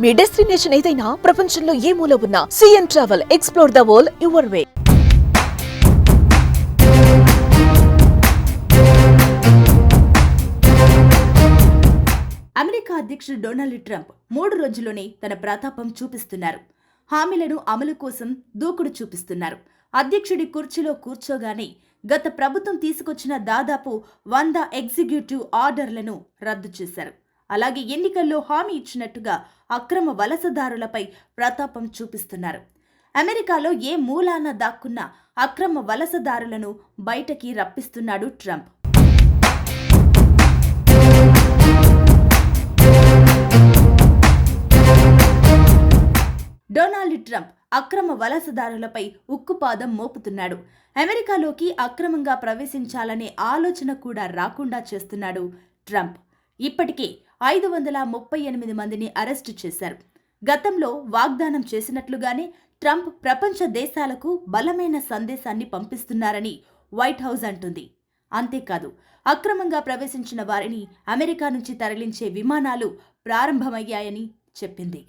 మీ destination ఏదైనా ప్రపంచంలో ఏ మూల ఉన్నా CN travel explore the world your way. America అధ్యక్షుడు డొనాల్డ్ ట్రంప్ 3 రోజుల్లోనే తన ప్రతాపం చూపిస్తున్నారు. హామీలను అమలు కోసం దూకుడు చూపిస్తున్నారు. అధ్యక్షుడి కుర్చీలో కూర్చోగానే గత ప్రభుత్వం తీసుకొచ్చిన దాదాపు 100 ఎగ్జిక్యూటివ్ ఆర్డర్లను రద్దు చేశారు. అలాగే ఎన్నికల్లో హామీ ఇచ్చినట్టుగా అక్రమ వలసదారులపై ప్రతాపం చూపిస్తున్నారు. అమెరికాలో ఏ మూలాన దాక్కున్న అక్రమ వలసదారులను బయటకి రప్పిస్తున్నాడు ట్రంప్. డొనాల్డ్ ట్రంప్ అక్రమ వలసదారులపై ఉక్కుపాదం మోపుతున్నాడు. అమెరికాలోకి అక్రమంగా ప్రవేశించాలనే ఆలోచన కూడా రాకుండా చేస్తున్నాడు ట్రంప్. ఇప్పటికే 538 మందిని అరెస్టు చేశారు. గతంలో వాగ్దానం చేసినట్లుగానే ట్రంప్ ప్రపంచ దేశాలకు బలమైన సందేశాన్ని పంపిస్తున్నారని వైట్ హౌస్ అంటుంది. అంతేకాదు, అక్రమంగా ప్రవేశించిన వారిని అమెరికా నుంచి తరలించే విమానాలు ప్రారంభమయ్యాయని చెప్పింది.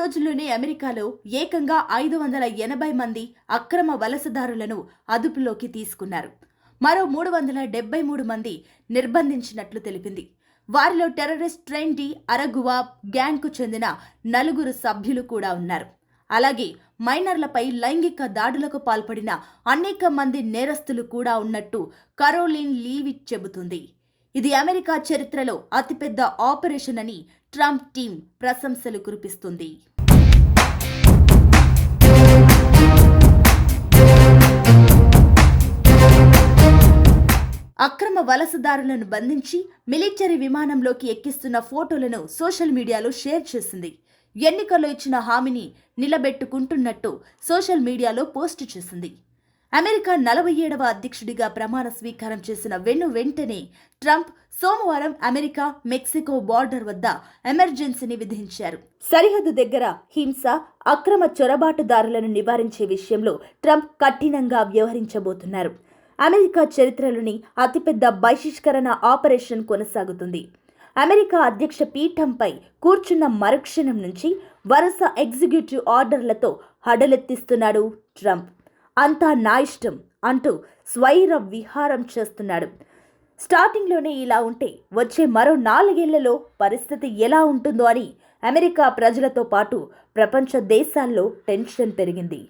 రోజుల్లోనే అమెరికాలో ఏకంగా 580 మంది అక్రమ వలసదారులను అదుపులోకి తీసుకున్నారు. మరో 373 మంది నిర్బంధించినట్లు తెలిపింది. వారిలో టెర్రరిస్ట్ ట్రైన్ డి అరగువా గ్యాంగ్కు చెందిన 4 సభ్యులు కూడా ఉన్నారు. అలాగే మైనర్లపై లైంగిక దాడులకు పాల్పడిన అనేక మంది నేరస్తులు కూడా ఉన్నట్టు కరోలిన్ లీవిట్ చెబుతుంది. ఇది అమెరికా చరిత్రలో అతిపెద్ద ఆపరేషన్ అని ట్రంప్ టీం ప్రశంసలు కురిపిస్తుంది. అక్రమ వలసదారులను బంధించి మిలిటరీ విమానంలోకి ఎక్కిస్తున్న ఫోటోలను సోషల్ మీడియాలో షేర్ చేసింది. ఎన్నికల్లో ఇచ్చిన హామీని నిలబెట్టుకుంటున్నట్టు సోషల్ మీడియాలో పోస్టు చేసింది. అమెరికా 47వ అధ్యక్షుడిగా ప్రమాణ స్వీకారం చేసిన వెంటనే ట్రంప్ సోమవారం అమెరికా మెక్సికో బార్డర్ వద్ద ఎమర్జెన్సీని విధించారు. సరిహద్దు దగ్గర హింస, అక్రమ చొరబాటుదారులను నివారించే విషయంలో ట్రంప్ కఠినంగా వ్యవహరించబోతున్నారు. అమెరికా చరిత్రలోని అతిపెద్ద బహిష్కరణ ఆపరేషన్ కొనసాగుతుంది. అమెరికా అధ్యక్ష పీఠంపై కూర్చున్న మరుక్షణం నుంచి వరుస ఎగ్జిక్యూటివ్ ఆర్డర్లతో హడలెత్తిస్తున్నాడు ట్రంప్. అంతా నా ఇష్టం అంటూ స్వైర విహారం చేస్తున్నాడు. స్టార్టింగ్లోనే ఇలా ఉంటే వచ్చే మరో 4 ఏళ్లలో పరిస్థితి ఎలా ఉంటుందో అని అమెరికా ప్రజలతో పాటు ప్రపంచ దేశాల్లో టెన్షన్ పెరిగింది.